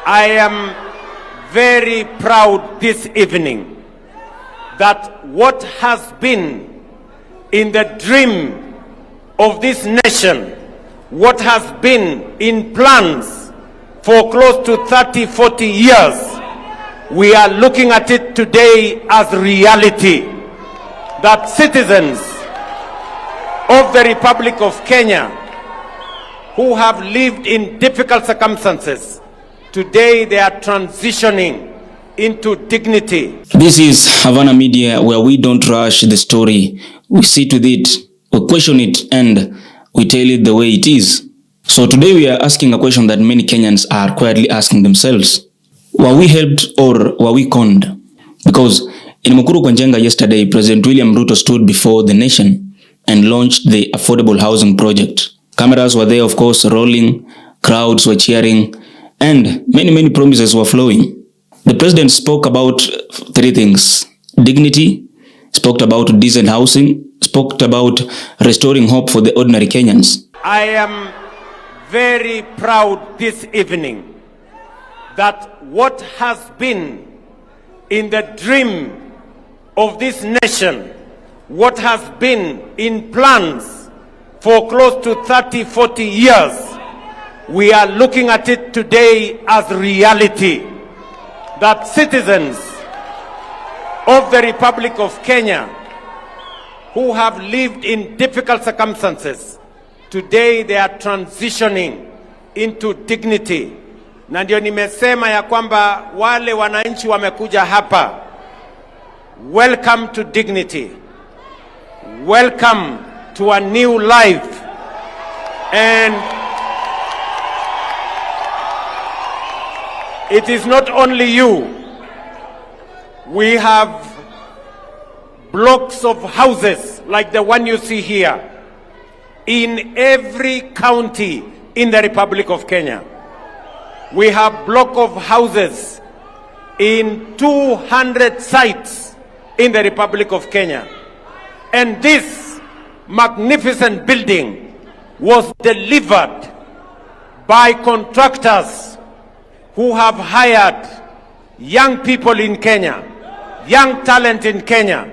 I am very proud this evening that what has been in the dream of this nation, what has been in plans for close to 30, 40 years, we are looking at it today as reality. That citizens of the Republic of Kenya who have lived in difficult circumstances, today they are transitioning into dignity. This is Havana Media, where we don't rush the story. We sit with it, we question it, and we tell it the way it is. So today we are asking a question that many Kenyans are quietly asking themselves. Were we helped or were we conned? Because in Mukuru, Njenga yesterday, President William Ruto stood before the nation and launched the affordable housing project. Cameras were there, of course, rolling, crowds were cheering, and many promises were flowing. The president spoke about three things: dignity, spoke about decent housing, spoke about restoring hope for the ordinary Kenyans. I am very proud this evening that what has been in the dream of this nation, what has been in plans for close to 30, 40 years, we are looking at it today as reality. That citizens of the Republic of Kenya who have lived in difficult circumstances, today they are transitioning into dignity. Na ndio nimesema ya kwamba wale wananchi wamekuja hapa, welcome to dignity, welcome to a new life. And it is not only you. We have blocks of houses like the one you see here in every county in the Republic of Kenya. We have block of houses in 200 sites in the Republic of Kenya. And this magnificent building was delivered by contractors who have hired young people in Kenya, young talent in Kenya,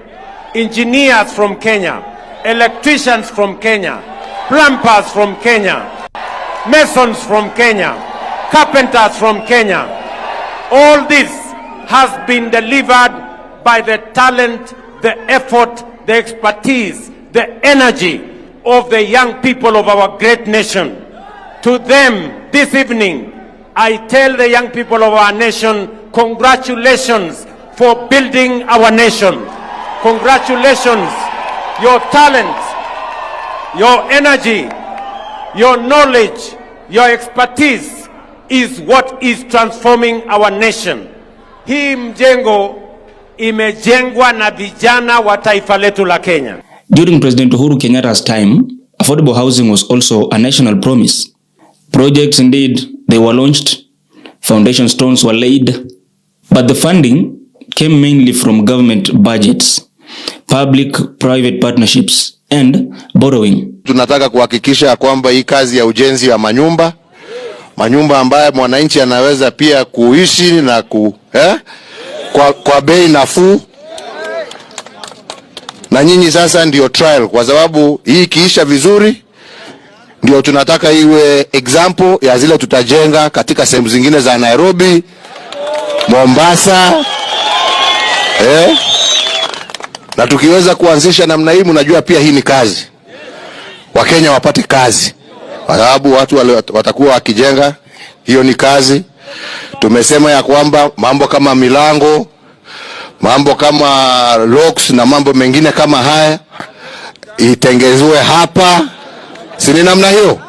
engineers from Kenya, electricians from Kenya, plumbers from Kenya, masons from Kenya, carpenters from Kenya. All this has been delivered by the talent, the effort, the expertise, the energy of the young people of our great nation. To them, this evening, I tell the young people of our nation, congratulations for building our nation. Congratulations. Your talent, your energy, your knowledge, your expertise is what is transforming our nation. Hii mjengo imejengwa na vijana wa taifa letu la Kenya. During President Uhuru Kenyatta's time, affordable housing was also a national promise. Projects, indeed, they were launched, foundation stones were laid, but the funding came mainly from government budgets, public-private partnerships, and borrowing. Tunataka kuhakikisha kwamba hii kazi ya ujenzi wa manyumba ambaye mwananchi anaweza pia kuishi na kwa bei nafuu. Na nyinyi sasa ndio trial, kwa sababu hii kiisha vizuri ndio tunataka iwe example ya zile tutajenga katika sehemu zingine za Nairobi, Mombasa. Na tukiweza kuanzisha namna hii, mnajua pia hii ni kazi. Wakenya wapate kazi, kwa sababu watu watakuwa wakijenga, hiyo ni kazi. Tumesema ya kwamba mambo kama milango, mambo kama locks na mambo mengine kama haya itengezwe hapa. Si ni namna hiyo?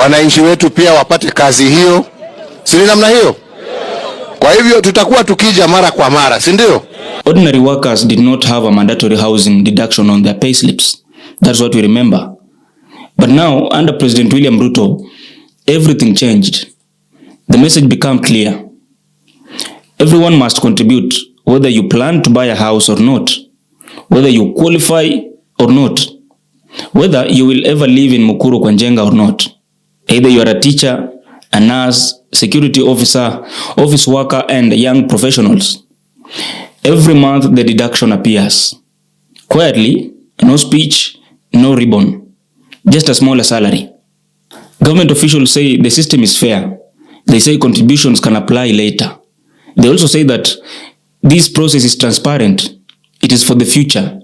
Wananchi wetu pia wapate kazi hiyo. Si ni namna hiyo? Kwa hivyo tutakuwa tukija mara kwa mara, si ndio? Ordinary workers did not have a mandatory housing deduction on their payslips. That's what we remember. But now, under President William Ruto, everything changed. The message became clear. Everyone must contribute, whether you plan to buy a house or not, whether you qualify or not, whether you will ever live in Mukuru, Njenga or not. Either you are a teacher, a nurse, security officer, office worker, and young professionals. Every month the deduction appears. Quietly, no speech, no ribbon, just a smaller salary. Government officials say the system is fair. They say contributions can apply later. They also say that this process is transparent. It is for the future.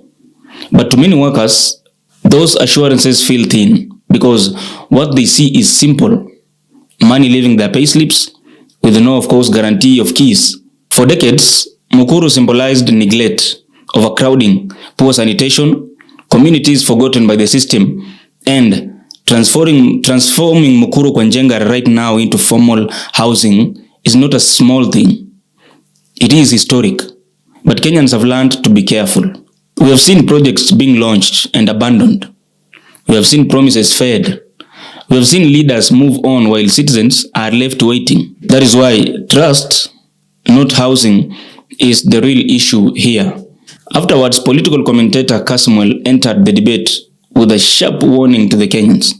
But to many workers, those assurances feel thin because what they see is simple. Money leaving their payslips with no, of course, guarantee of keys. For decades, Mukuru symbolized neglect, overcrowding, poor sanitation, communities forgotten by the system, and transforming Mukuru kwa Njenga right now into formal housing is not a small thing. It is historic. But Kenyans have learned to be careful. We have seen projects being launched and abandoned. We have seen promises failed. We have seen leaders move on while citizens are left waiting. That is why trust, not housing, is the real issue here. Afterwards, political commentator Kasmuel entered the debate with a sharp warning to the Kenyans.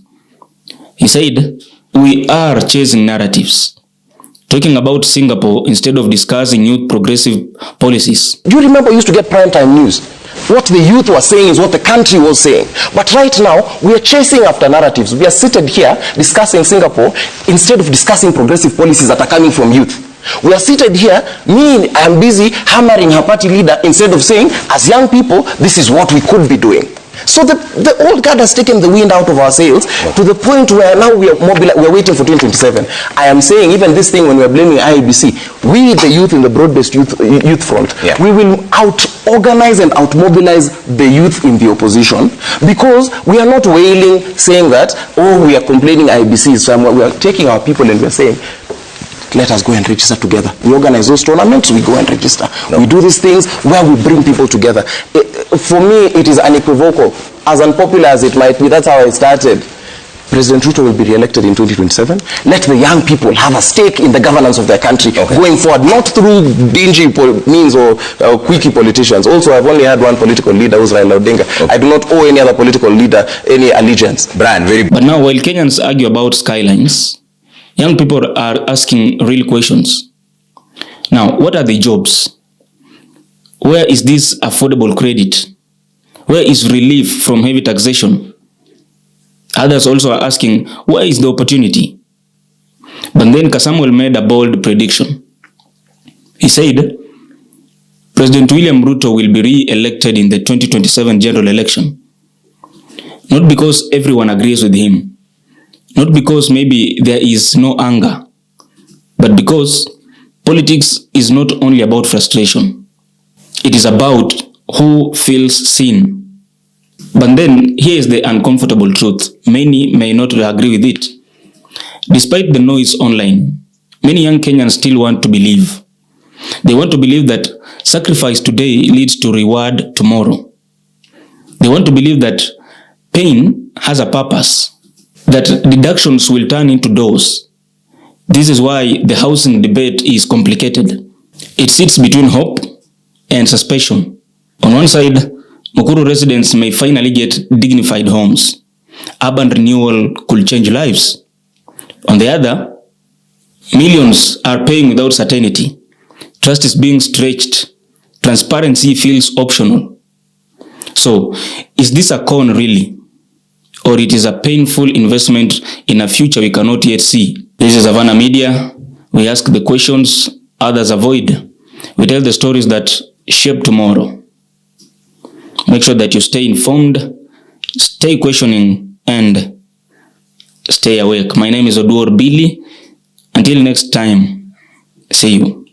He said, "We are chasing narratives, talking about Singapore instead of discussing youth progressive policies." Do you remember we used to get primetime news? What the youth was saying is what the country was saying. But right now, we are chasing after narratives. We are seated here discussing Singapore instead of discussing progressive policies that are coming from youth. We are seated here, I am busy hammering her party leader instead of saying, as young people, this is what we could be doing. So the old guard has taken the wind out of our sails to the point where now we are waiting for 2027. I am saying even this thing when we are blaming IEBC, we the youth in the broad-based youth front, we will out-organize and out-mobilize the youth in the opposition because we are not wailing saying that, oh, we are complaining IEBC is somewhere. We are taking our people and we are saying, let us go and register together. We organize those tournaments, we go and register. We do these things where we bring people together. For me, it is unequivocal. As unpopular as it might be, that's how I started. President Ruto will be re-elected in 2027. Let the young people have a stake in the governance of their country going forward, not through dingy means or quickie politicians. Also, I've only had one political leader who's Raila Odinga. I do not owe any other political leader any allegiance. Brian, But now, while Kenyans argue about skylines, young people are asking real questions. Now, what are the jobs? Where is this affordable credit? Where is relief from heavy taxation? Others also are asking, where is the opportunity? But then Kasmuel made a bold prediction. He said, President William Ruto will be re-elected in the 2027 general election. Not because everyone agrees with him, not because maybe there is no anger, but because politics is not only about frustration. It is about who feels seen. But then here is the uncomfortable truth. Many may not agree with it. Despite the noise online, many young Kenyans still want to believe. They want to believe that sacrifice today leads to reward tomorrow. They want to believe that pain has a purpose, that deductions will turn into doors. This is why the housing debate is complicated. It sits between hope and suspicion. On one side, Mukuru residents may finally get dignified homes. Urban renewal could change lives. On the other, millions are paying without certainty. Trust is being stretched. Transparency feels optional. So, is this a con really? Or it is a painful investment in a future we cannot yet see? This is Havana Media. We ask the questions others avoid. We tell the stories that shape tomorrow. Make sure that you stay informed, stay questioning, and stay awake. My name is Oduor Billy. Until next time, see you.